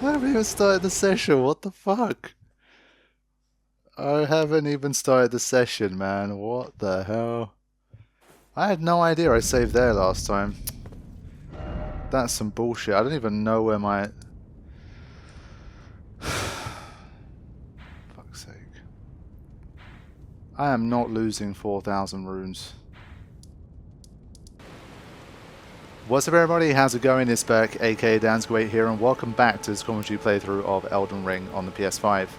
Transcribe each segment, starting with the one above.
haven't even started the session. What the fuck? I haven't even started the session, man. What the hell? I had no idea I saved there last time. That's some bullshit. I don't even know where my... Fuck's sake. I am not losing 4,000 runes. What's up everybody, how's it going? It's back, aka Dansgwait here, and welcome back to this commentary playthrough of Elden Ring on the PS5.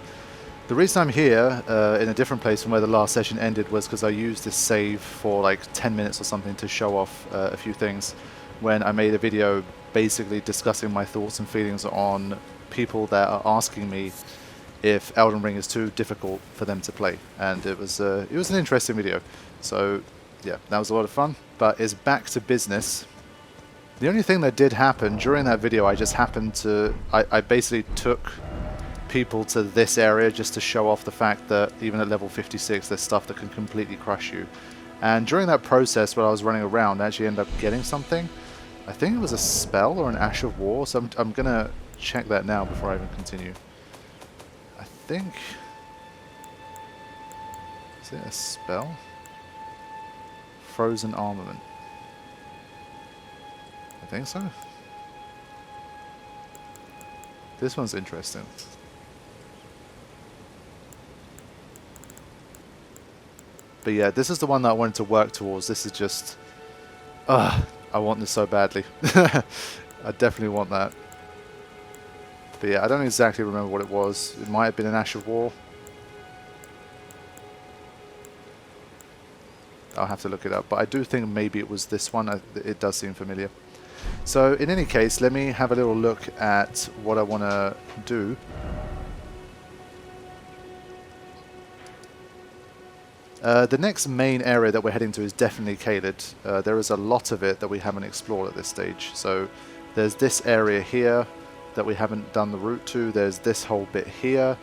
The reason I'm here, in a different place from where the last session ended, was because I used this save for like 10 minutes or something to show off a few things when I made a video basically discussing my thoughts and feelings on people that are asking me if Elden Ring is too difficult for them to play, and it was an interesting video. So yeah, that was a lot of fun, but it's back to business. The only thing that did happen during that video, I just happened to... I basically took people to this area just to show off the fact that even at level 56 there's stuff that can completely crush you. And during that process, while I was running around, I actually ended up getting something. I think it was a spell or an Ash of War, so I'm going to check that now before I even continue. I think... Is it a spell? Frozen Armament. I think so. This one's interesting. But yeah, this is the one that I wanted to work towards. This is just... I want this so badly. I definitely want that. But yeah, I don't exactly remember what it was. It might have been an Ash of War. I'll have to look it up. But I do think maybe it was this one. It does seem familiar. So in any case, let me have a little look at what I want to do. The next main area that we're heading to is definitely Caelid. There is a lot of it that we haven't explored at this stage. So there's this area here that we haven't done the route to. There's this whole bit here.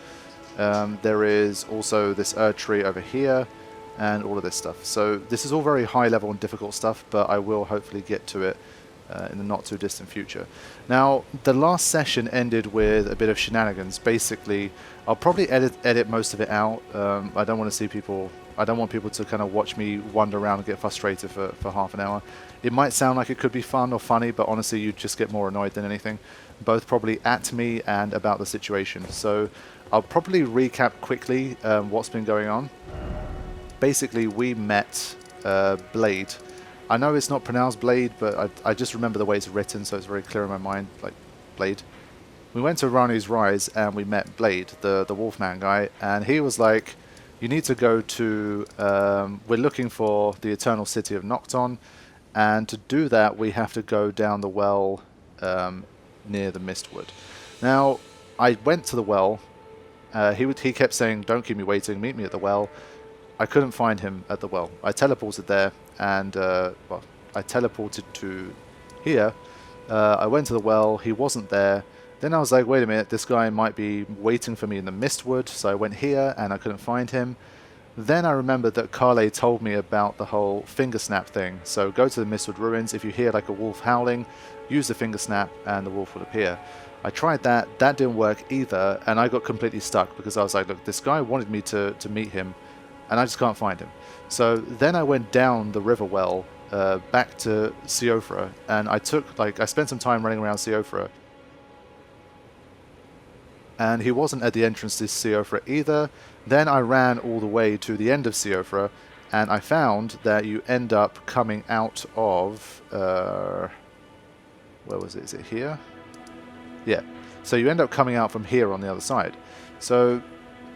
There is also this tree over here and all of this stuff. So this is all very high level and difficult stuff, but I will hopefully get to it in the not too distant future. Now, the last session ended with a bit of shenanigans. Basically, I'll probably edit most of it out. I don't want to see people... I don't want people to kind of watch me wander around and get frustrated for half an hour. It might sound like it could be fun or funny, but honestly, you'd just get more annoyed than anything. Both probably at me and about the situation. So I'll probably recap quickly what's been going on. Basically, we met Blaidd. I know it's not pronounced Blaidd, but I just remember the way it's written, so it's very clear in my mind, like Blaidd. We went to Rani's Rise and we met Blaidd, the Wolfman guy, and he was like, you need to go to, we're looking for the Eternal City of Nocton, and to do that we have to go down the well near the Mistwood. Now, I went to the well, he kept saying, don't keep me waiting, meet me at the well. I couldn't find him at the well. I teleported there, and well, I teleported to here. I went to the well, he wasn't there. Then I was like, wait a minute, this guy might be waiting for me in the Mistwood, so I went here and I couldn't find him. Then I remembered that Carle told me about the whole finger snap thing. So go to the Mistwood ruins, if you hear like a wolf howling, use the finger snap and the wolf will appear. I tried that didn't work either, and I got completely stuck because I was like, look, this guy wanted me to meet him, and I just can't find him. So then I went down the river well, back to Siofra, and I spent some time running around Siofra. And he wasn't at the entrance to Siofra either. Then I ran all the way to the end of Siofra, and I found that you end up coming out of... where was it? Is it here? Yeah. So you end up coming out from here on the other side. So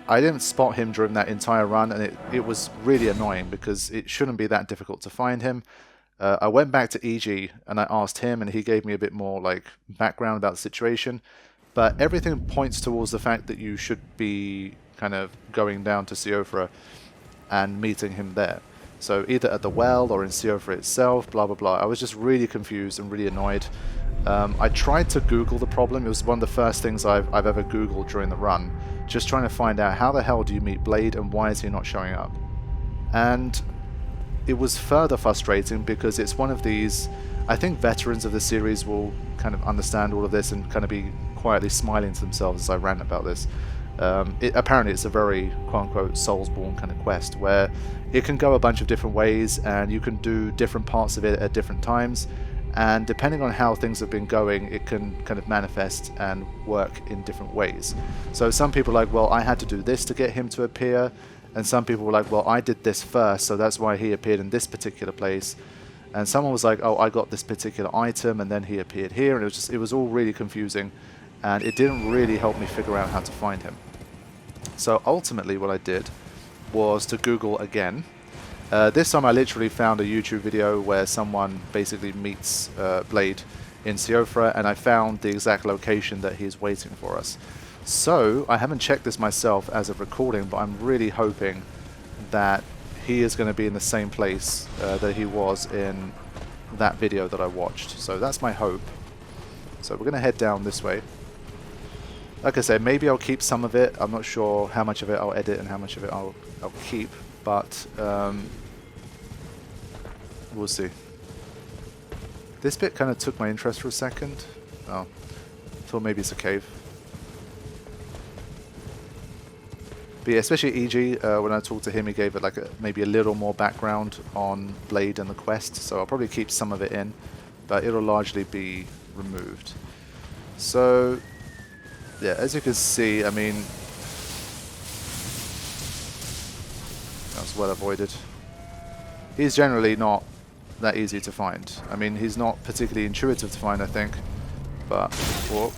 I didn't spot him during that entire run, and it was really annoying because it shouldn't be that difficult to find him. I went back to EG and I asked him, and he gave me a bit more like background about the situation. But everything points towards the fact that you should be kind of going down to Siofra and meeting him there. So either at the well or in Siofra itself, blah blah blah. I was just really confused and really annoyed. I tried to Google the problem. It was one of the first things I've ever Googled during the run, just trying to find out how the hell do you meet Blaidd and why is he not showing up. And it was further frustrating because it's one of these... I think veterans of the series will kind of understand all of this and kind of be quietly smiling to themselves as I rant about this. Apparently it's a very quote-unquote Soulsborne kind of quest where it can go a bunch of different ways and you can do different parts of it at different times, and depending on how things have been going, it can kind of manifest and work in different ways. So some people are like, well, I had to do this to get him to appear, and some people were like, well, I did this first, so that's why he appeared in this particular place. And someone was like, oh, I got this particular item and then he appeared here, and it was all really confusing, and it didn't really help me figure out how to find him. So ultimately what I did was to Google again. This time I literally found a YouTube video where someone basically meets Blaidd in Siofra, and I found the exact location that he's waiting for us. So I haven't checked this myself as of recording, but I'm really hoping that he is going to be in the same place that he was in that video that I watched. So that's my hope. So we're going to head down this way. Like I said, maybe I'll keep some of it. I'm not sure how much of it I'll edit and how much of it I'll keep, but we'll see. This bit kind of took my interest for a second. Oh, thought maybe it's a cave. But yeah, especially EG, when I talked to him, he gave it like maybe a little more background on Blaidd and the quest, so I'll probably keep some of it in, but it'll largely be removed. So yeah, as you can see, I mean, that was well avoided. He's generally not that easy to find. I mean, he's not particularly intuitive to find, I think, but whoa.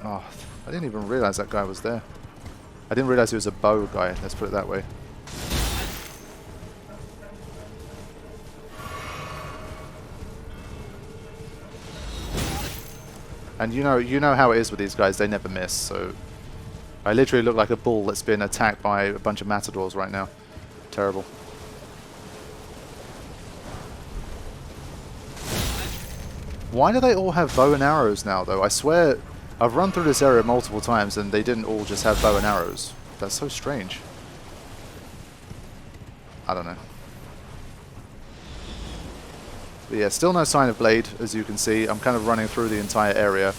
Oh, I didn't even realize that guy was there. I didn't realize he was a bow guy, let's put it that way. And you know how it is with these guys, they never miss, so I literally look like a bull that's been attacked by a bunch of matadors right now. Terrible. Why do they all have bow and arrows now, though? I swear, I've run through this area multiple times and they didn't all just have bow and arrows. That's so strange. I don't know. But yeah, still no sign of Blaidd, as you can see. I'm kind of running through the entire area,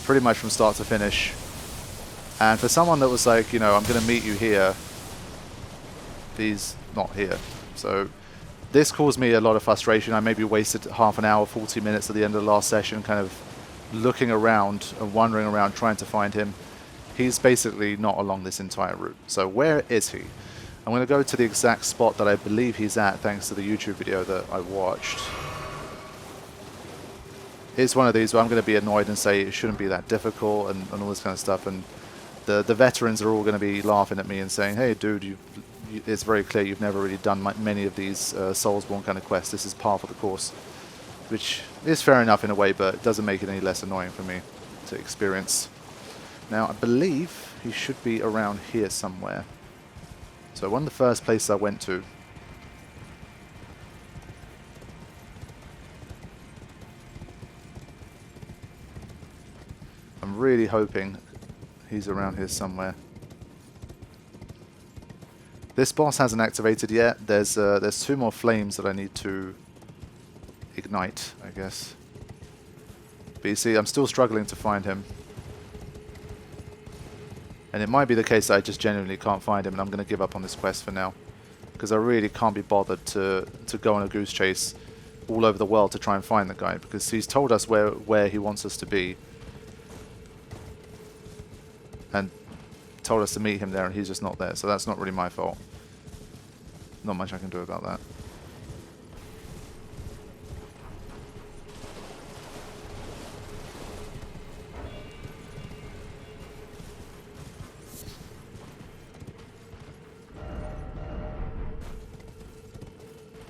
pretty much from start to finish. And for someone that was like, you know, I'm going to meet you here, he's not here. So this caused me a lot of frustration. I maybe wasted half an hour, 40 minutes at the end of the last session, kind of looking around and wandering around trying to find him. He's basically not along this entire route. So where is he? I'm going to go to the exact spot that I believe he's at, thanks to the YouTube video that I watched. It's one of these where I'm going to be annoyed and say it shouldn't be that difficult and all this kind of stuff. And the veterans are all going to be laughing at me and saying, hey, dude, it's very clear you've never really done many of these Soulsborne kind of quests. This is par for the course. Which is fair enough in a way, but it doesn't make it any less annoying for me to experience. Now, I believe he should be around here somewhere. So one of the first places I went to. I'm really hoping he's around here somewhere. This boss hasn't activated yet. There's 2 more flames that I need to ignite, I guess. But you see, I'm still struggling to find him. And it might be the case that I just genuinely can't find him and I'm going to give up on this quest for now. Because I really can't be bothered to go on a goose chase all over the world to try and find the guy. Because he's told us where he wants us to be. And told us to meet him there and he's just not there. So that's not really my fault. Not much I can do about that.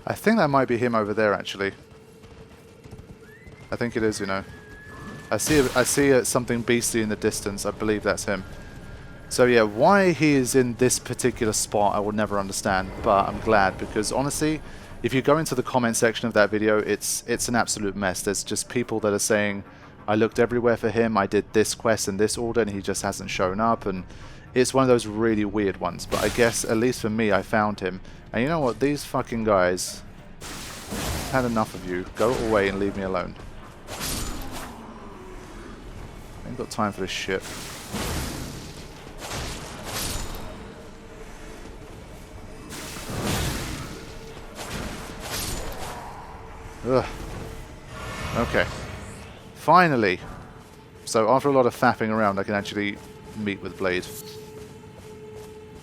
I think that might be him over there, actually. I think it is, you know. I see something beastly in the distance. I believe that's him. So yeah, why he is in this particular spot, I will never understand. But I'm glad, because honestly, if you go into the comment section of that video, it's an absolute mess. There's just people that are saying, I looked everywhere for him, I did this quest in this order, and he just hasn't shown up. And it's one of those really weird ones. But I guess, at least for me, I found him. And you know what? These fucking guys had enough of you. Go away and leave me alone. ain't got time for this shit. Ugh. Okay. Finally. So after a lot of faffing around, I can actually meet with Blaidd.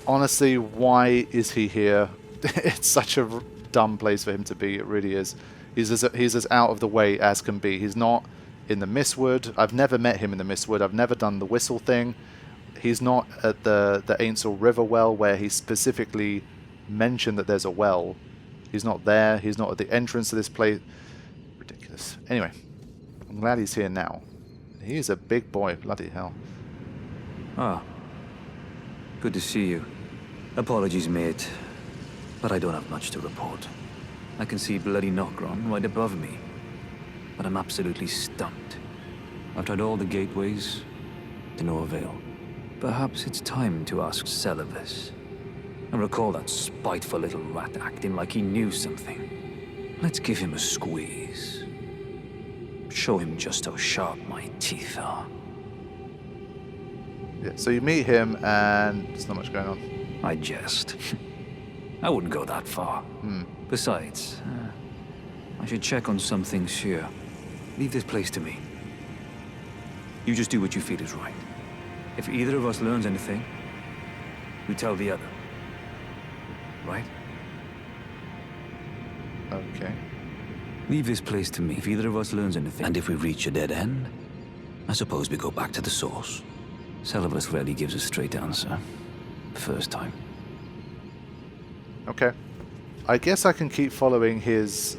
Honestly, why is he here? It's such a dumb place for him to be. It really is. He's as out of the way as can be. He's not in the Mistwood. I've never met him in the Mistwood. I've never done the whistle thing. He's not at the Ainsel River well, where he specifically mentioned that there's a well. He's not there. He's not at the entrance to this place. Ridiculous. Anyway, I'm glad he's here now. He's a big boy. Bloody hell. Ah. Good to see you. Apologies, mate. But I don't have much to report. I can see bloody Nokron right above me. But I'm absolutely stumped. I've tried all the gateways, to no avail. Perhaps it's time to ask Sorceress. I recall that spiteful little rat acting like he knew something. Let's give him a squeeze. Show him just how sharp my teeth are. Yeah, so you meet him and there's not much going on. I jest. I wouldn't go that far. Besides, I should check on some things here. Leave this place to me. You just do what you feel is right. If either of us learns anything, we tell the other. Right? Okay. Leave this place to me if either of us learns anything. And if we reach a dead end, I suppose we go back to the source. Sorceress rarely gives a straight answer. The first time. Okay. I guess I can keep following his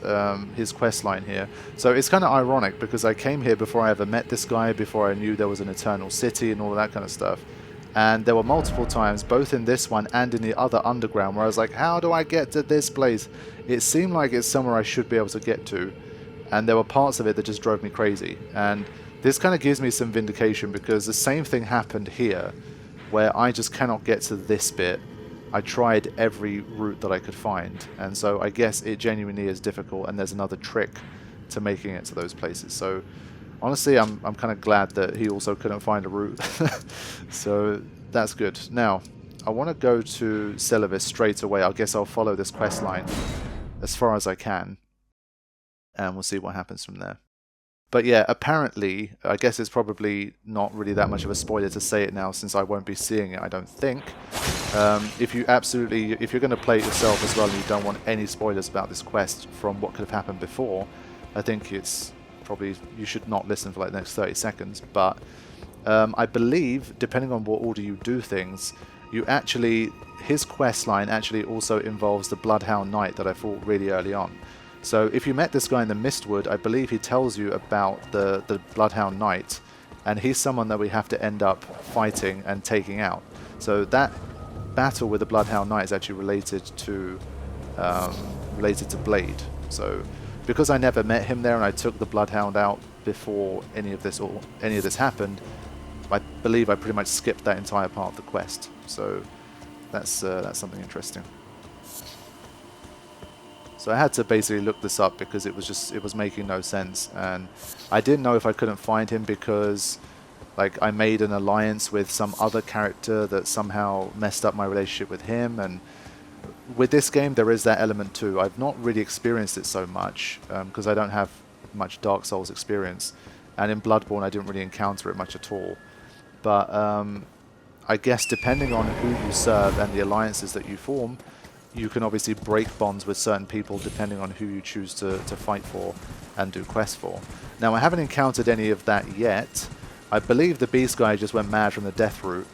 quest line here. So it's kind of ironic because I came here before I ever met this guy, before I knew there was an eternal city and all of that kind of stuff. And there were multiple times, both in this one and in the other underground, where I was like, how do I get to this place? It seemed like it's somewhere I should be able to get to. And there were parts of it that just drove me crazy. And this kind of gives me some vindication because the same thing happened here, where I just cannot get to this bit. I tried every route that I could find, and so I guess it genuinely is difficult, and there's another trick to making it to those places. So honestly, I'm kind of glad that he also couldn't find a route. So that's good. Now, I want to go to Sorceress straight away. I guess I'll follow this quest line as far as I can, and we'll see what happens from there. But yeah, apparently, I guess it's probably not really that much of a spoiler to say it now, since I won't be seeing it, I don't think. If you're going to play it yourself as well and you don't want any spoilers about this quest from what could have happened before, I think it's probably, you should not listen for like the next 30 seconds. But I believe, depending on what order you do things, his quest line actually also involves the Bloodhound Knight that I fought really early on. So if you met this guy in the Mistwood, I believe he tells you about the Bloodhound Knight, and he's someone that we have to end up fighting and taking out. So that battle with the Bloodhound Knight is actually related to Blaidd. So because I never met him there and I took the Bloodhound out before any of this happened, I believe I pretty much skipped that entire part of the quest. So that's something interesting. So I had to basically look this up because it was making no sense, and I didn't know if I couldn't find him because like I made an alliance with some other character that somehow messed up my relationship with him. And with this game there is that element too. I've not really experienced it so much because I don't have much Dark Souls experience, and in Bloodborne I didn't really encounter it much at all. But I guess depending on who you serve and the alliances that you form, you can obviously break bonds with certain people depending on who you choose to fight for and do quests for. Now, I haven't encountered any of that yet. I believe the Beast guy just went mad from the death route,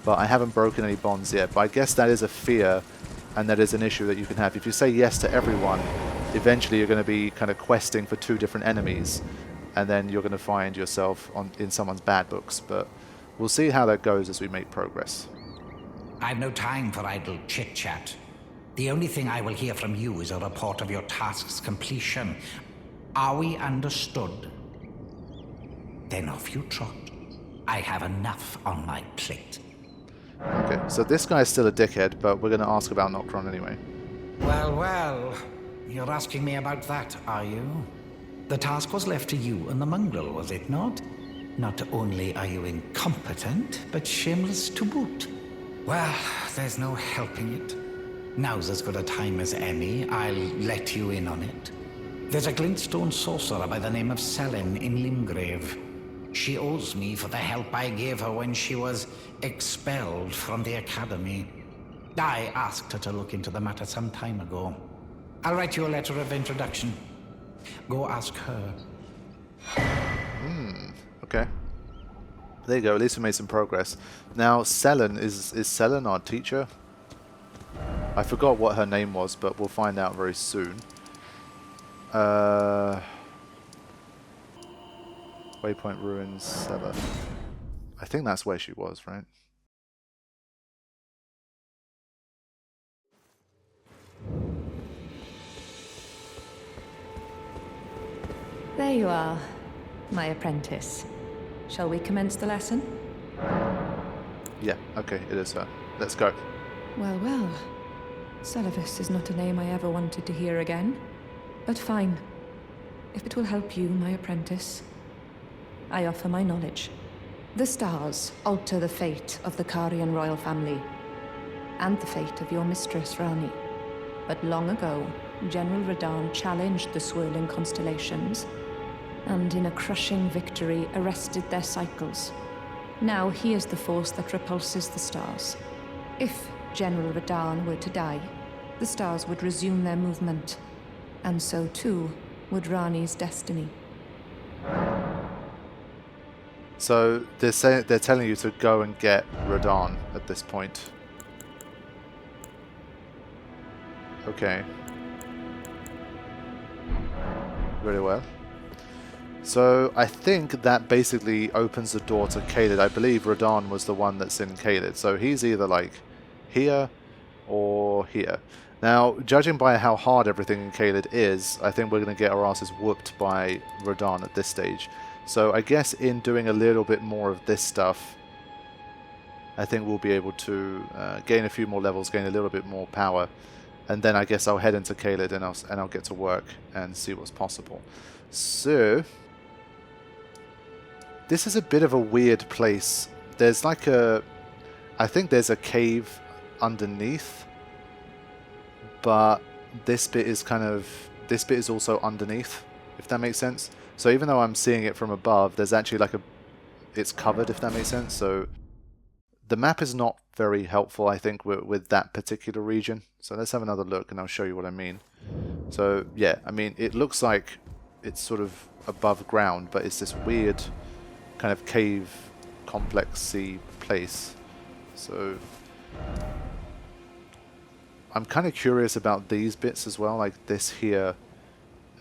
but I haven't broken any bonds yet. But I guess that is a fear, and that is an issue that you can have. If you say yes to everyone, eventually you're going to be kind of questing for two different enemies, and then you're going to find yourself in someone's bad books. But we'll see how that goes as we make progress. I've no time for idle chit-chat. The only thing I will hear from you is a report of your task's completion. Are we understood? Then off you trot. I have enough on my plate. Okay, so this guy is still a dickhead, but we're going to ask about Nokron anyway. Well, you're asking me about that, are you? The task was left to you and the mongrel, was it not? Not only are you incompetent, but shameless to boot. Well, there's no helping it. Now's as good a time as any. I'll let you in on it. There's a glintstone sorcerer by the name of Sellen in Limgrave. She owes me for the help I gave her when she was expelled from the academy. I asked her to look into the matter some time ago. I'll write you a letter of introduction. Go ask her. Okay. There you go, at least we made some progress. Now, Sellen, is Sellen our teacher? I forgot what her name was, but we'll find out very soon. Waypoint Ruins, Sellen. I think that's where she was, right? There you are, my apprentice. Shall we commence the lesson? Yeah, okay, it is her. Let's go. Well, well. Sorceress is not a name I ever wanted to hear again. But fine. If it will help you, my apprentice, I offer my knowledge. The stars alter the fate of the Karian royal family, and the fate of your mistress, Rani. But long ago, General Radahn challenged the swirling constellations, and in a crushing victory arrested their cycles. Now he is the force that repulses the stars. If General Radahn were to die, the stars would resume their movement, and so too would Rani's destiny. So they're telling you to go and get Radahn at this point. Okay. Very well. So I think that basically opens the door to Caelid. I believe Radahn was the one that's in Caelid. So he's either like here or here. Now, judging by how hard everything in Caelid is, I think we're going to get our asses whooped by Radahn at this stage. So I guess in doing a little bit more of this stuff, I think we'll be able to gain a few more levels, gain a little bit more power. And then I guess I'll head into Caelid and I'll get to work and see what's possible. So this is a bit of a weird place. There's like I think there's a cave underneath, but this bit is also underneath, if that makes sense. So even though I'm seeing it from above, there's actually like it's covered, if that makes sense. So the map is not very helpful, I think, with that particular region. So let's have another look and I'll show you what I mean. So yeah, I mean, it looks like it's sort of above ground, but it's this weird kind of cave complex-y place. So I'm kind of curious about these bits as well, like this here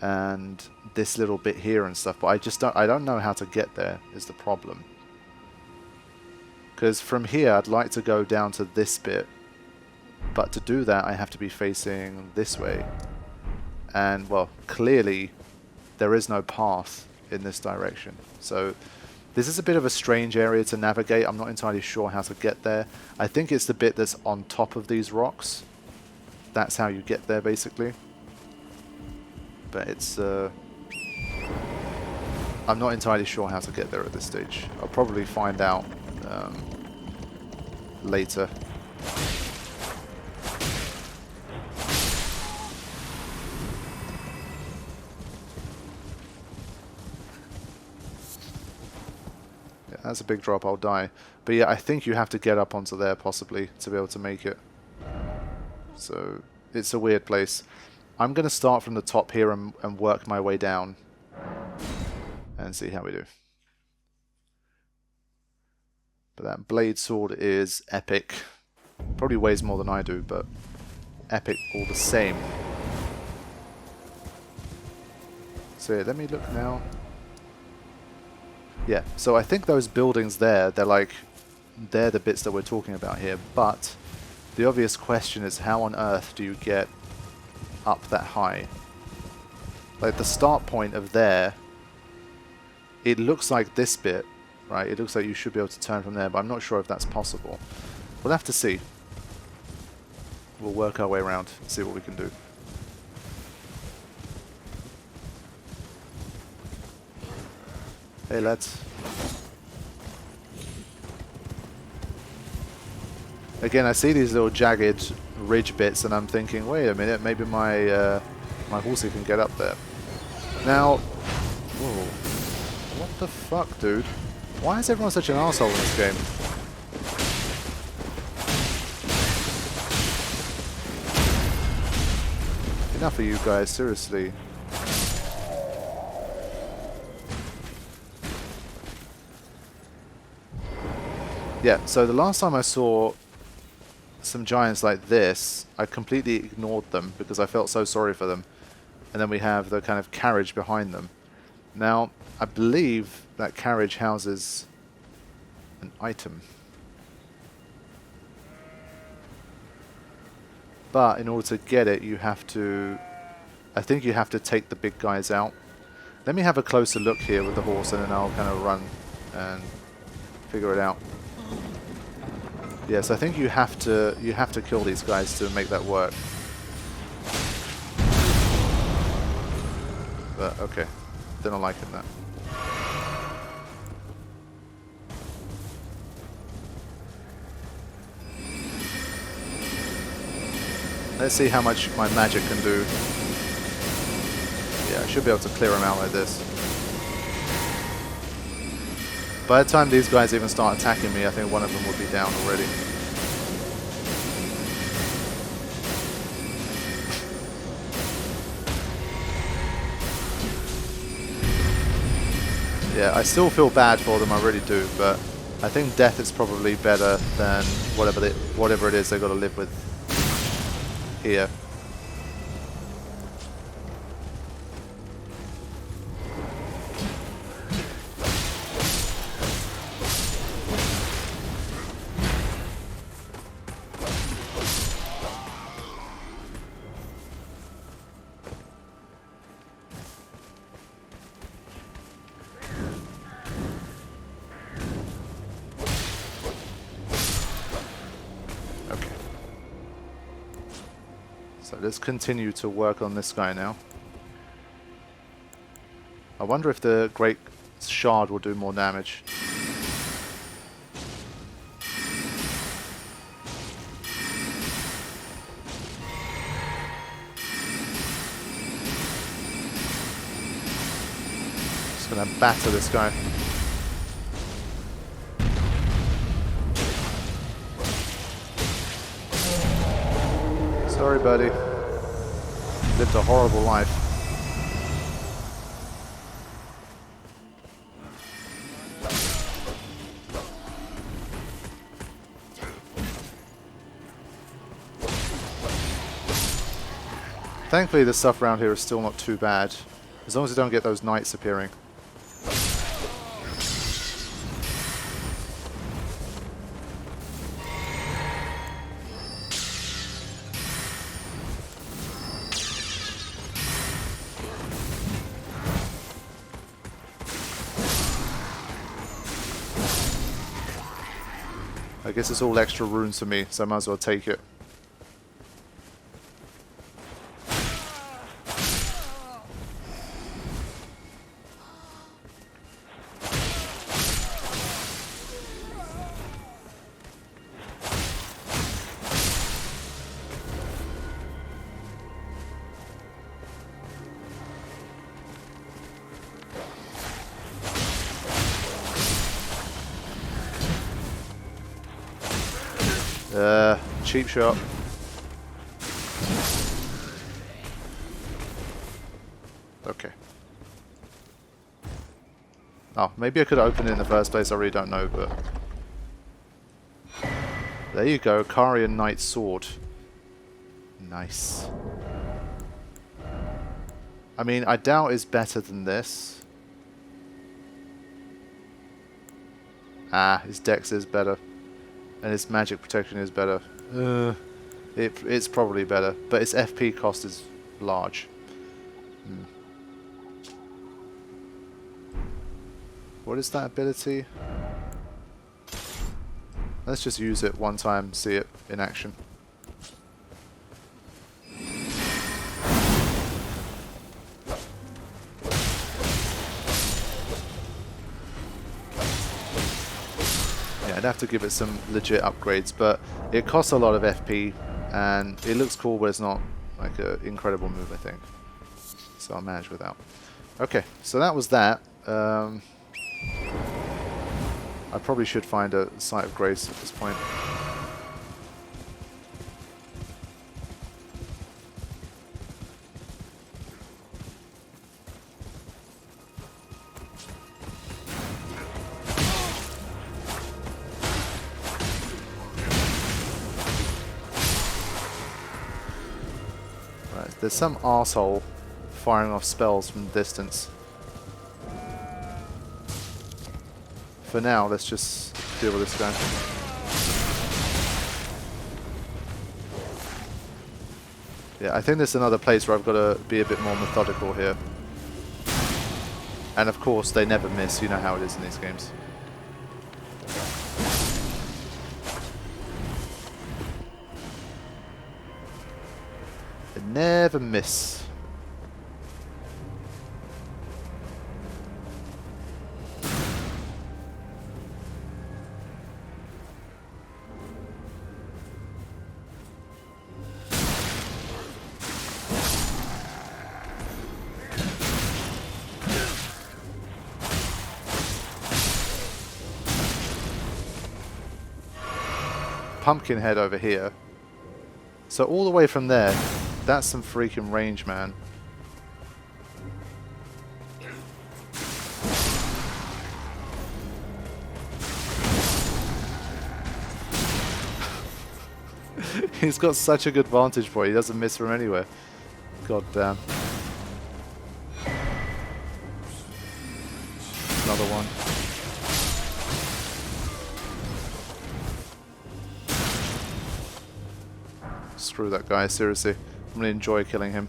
and this little bit here and stuff, but I don't know how to get there is the problem. Because from here I'd like to go down to this bit, but to do that I have to be facing this way. And well, clearly there is no path in this direction. So this is a bit of a strange area to navigate. I'm not entirely sure how to get there. I think it's the bit that's on top of these rocks. That's how you get there, basically. But it's... I'm not entirely sure how to get there at this stage. I'll probably find out later. That's a big drop, I'll die. But yeah, I think you have to get up onto there, possibly, to be able to make it. So, it's a weird place. I'm going to start from the top here and work my way down. And see how we do. But that Blaidd sword is epic. Probably weighs more than I do, but epic all the same. So yeah, let me look now. Yeah, so I think those buildings there, they're the bits that we're talking about here, but the obvious question is how on earth do you get up that high? Like the start point of there, it looks like this bit, right? It looks like you should be able to turn from there, but I'm not sure if that's possible. We'll have to see. We'll work our way around and see what we can do. Hey lads. Again, I see these little jagged ridge bits, and I'm thinking, wait a minute, maybe my my horsey can get up there. Now, whoa, what the fuck, dude? Why is everyone such an asshole in this game? Enough of you guys, seriously. Yeah, so the last time I saw some giants like this, I completely ignored them because I felt so sorry for them. And then we have the kind of carriage behind them. Now, I believe that carriage houses an item. But in order to get it, you have to... I think you have to take the big guys out. Let me have a closer look here with the horse, and then I'll kind of run and figure it out. Yes, I think you have to kill these guys to make that work. But okay, didn't like it that. Let's see how much my magic can do. Yeah, I should be able to clear them out like this. By the time these guys even start attacking me, I think one of them will be down already. Yeah, I still feel bad for them, I really do, but I think death is probably better than whatever it is they've got to live with here. So let's continue to work on this guy now. I wonder if the Great Shard will do more damage. Just gonna batter this guy. Sorry, buddy. Lived a horrible life. Thankfully, the stuff around here is still not too bad, as long as you don't get those knights appearing. I guess it's all extra runes for me, so I might as well take it. Cheap shot. Okay. Oh, maybe I could have opened it in the first place, I really don't know, but... There you go, Carian Knight's Sword. Nice. I mean, I doubt it's better than this. Ah, his dex is better. And its magic protection is better. It's probably better, but its FP cost is large. What is that ability? Let's just use it one time, see it in action. Yeah, I'd have to give it some legit upgrades, but it costs a lot of FP, and it looks cool, but it's not like an incredible move, I think. So I'll manage without. Okay, so that was that. I probably should find a Site of Grace at this point. There's some arsehole firing off spells from the distance. For now, let's just deal with this guy. Yeah, I think there's another place where I've got to be a bit more methodical here. And of course, they never miss. You know how it is in these games. Never miss. Pumpkinhead over here. So all the way from there. That's some freaking range, man. He's got such a good vantage point. He doesn't miss from anywhere. God damn. Another one. Screw that guy, seriously. I'm going to enjoy killing him.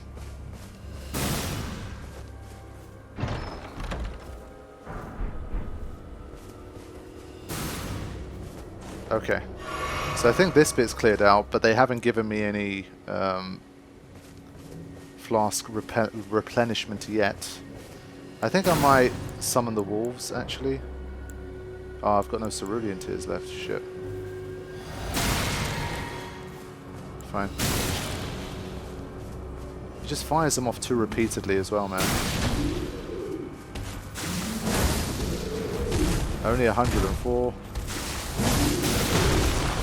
Okay. So I think this bit's cleared out, but they haven't given me any flask replenishment yet. I think I might summon the wolves, actually. Oh, I've got no cerulean tears left. Shit. Fine. He just fires them off too repeatedly as well, man. Only 104.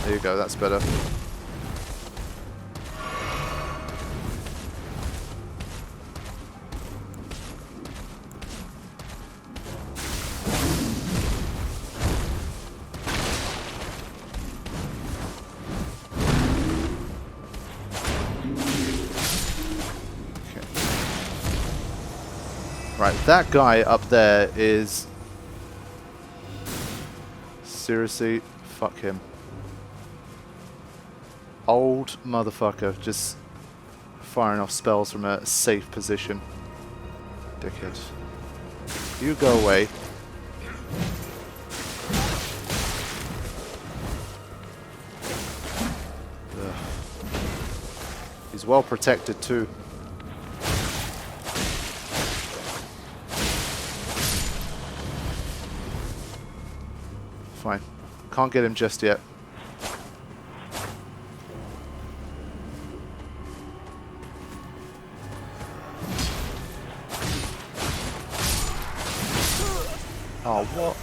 There you go, that's better. Right, that guy up there is... Seriously, fuck him. Old motherfucker, just firing off spells from a safe position. Dickhead. You go away. Ugh. He's well protected too. Fine. Can't get him just yet. Oh, what?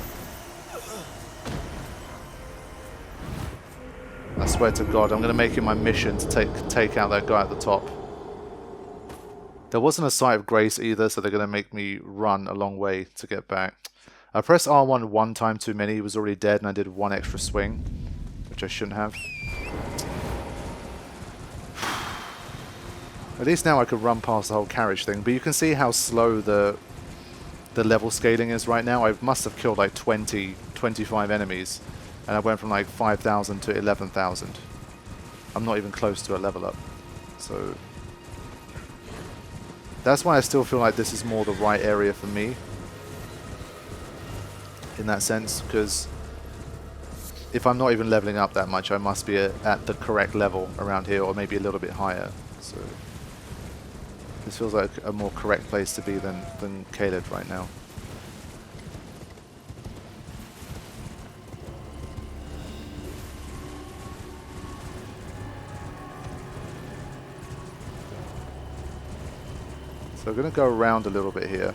I swear to God, I'm going to make it my mission to take out that guy at the top. There wasn't a Site of Grace either, so they're going to make me run a long way to get back. I pressed R1 one time too many, he was already dead, and I did one extra swing, which I shouldn't have. At least now I could run past the whole carriage thing, but you can see how slow the level scaling is right now. I must have killed like 25 enemies, and I went from like 5,000 to 11,000. I'm not even close to a level up. So that's why I still feel like this is more the right area for me. In that sense, because if I'm not even leveling up that much, I must be at the correct level around here, or maybe a little bit higher. So this feels like a more correct place to be than Caelid right now. So we're going to go around a little bit here.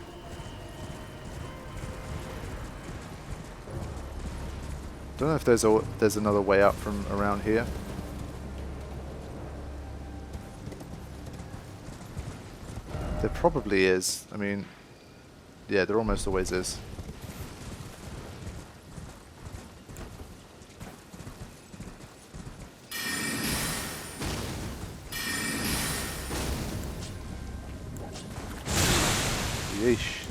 Don't know if there's another way up from around here. There probably is. I mean, yeah, there almost always is. Yeesh.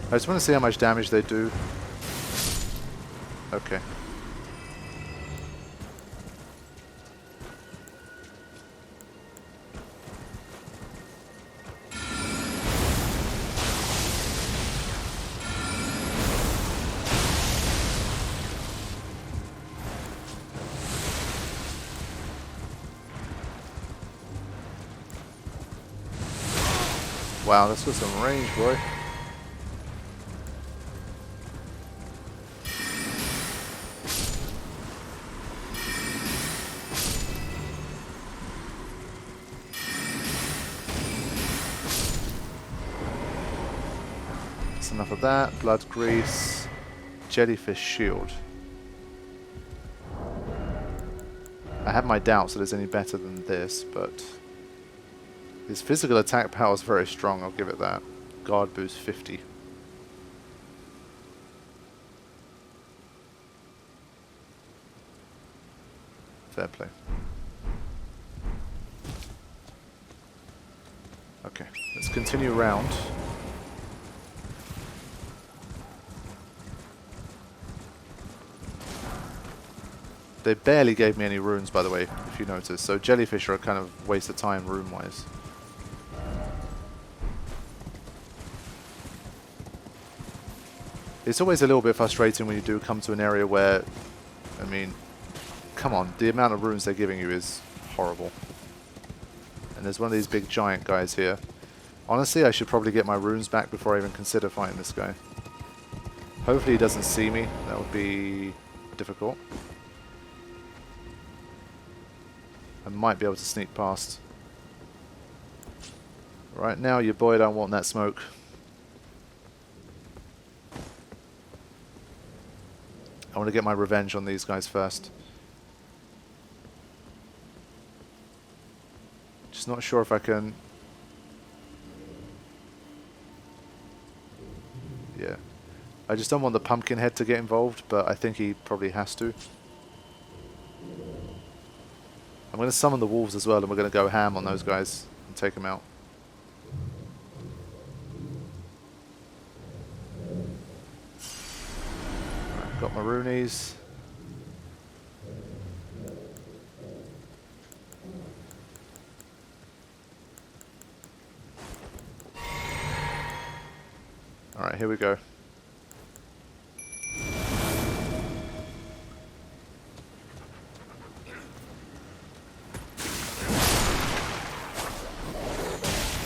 I just want to see how much damage they do. Okay. Wow, that's got some range, boy. That's enough of that. Blood grease. Jellyfish shield. I have my doubts that it's any better than this, but his physical attack power is very strong, I'll give it that. Guard boost 50. Fair play. Okay, let's continue round. They barely gave me any runes, by the way, if you notice. So jellyfish are a kind of waste of time rune-wise. It's always a little bit frustrating when you do come to an area where, I mean, come on, the amount of runes they're giving you is horrible. And there's one of these big giant guys here. Honestly, I should probably get my runes back before I even consider fighting this guy. Hopefully he doesn't see me. That would be difficult. I might be able to sneak past. Right now, your boy don't want that smoke. I want to get my revenge on these guys first. Just not sure if I can... Yeah. I just don't want the pumpkin head to get involved, but I think he probably has to. I'm going to summon the wolves as well, and we're going to go ham on those guys and take them out. Right, got my runeys. Alright, here we go.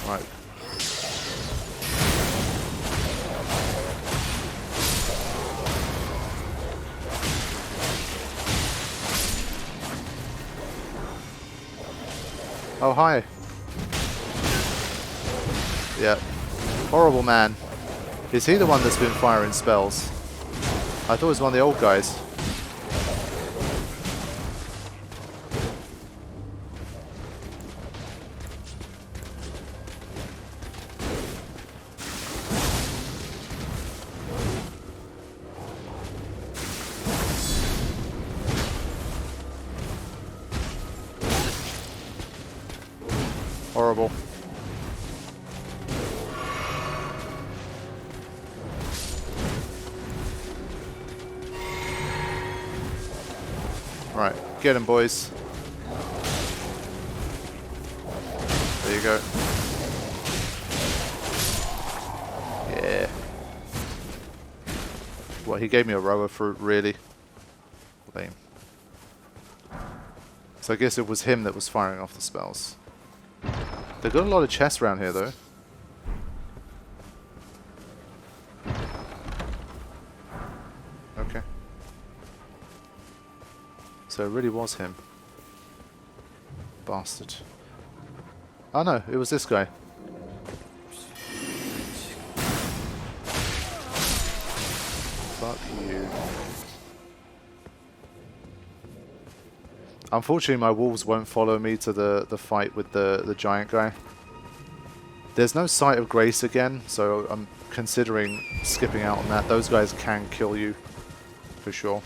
Right. Oh, hi. Yeah. Horrible man. Is he the one that's been firing spells? I thought it was one of the old guys. Horrible. Right, get him, boys. There you go. Yeah. Well, he gave me a row of fruit, really. Lame. So I guess it was him that was firing off the spells. They've got a lot of chests around here, though. Okay. So it really was him. Bastard. Oh no, it was this guy. Fuck you. Unfortunately, my wolves won't follow me to the fight with the giant guy. There's no Sight of Grace again, so I'm considering skipping out on that. Those guys can kill you, for sure.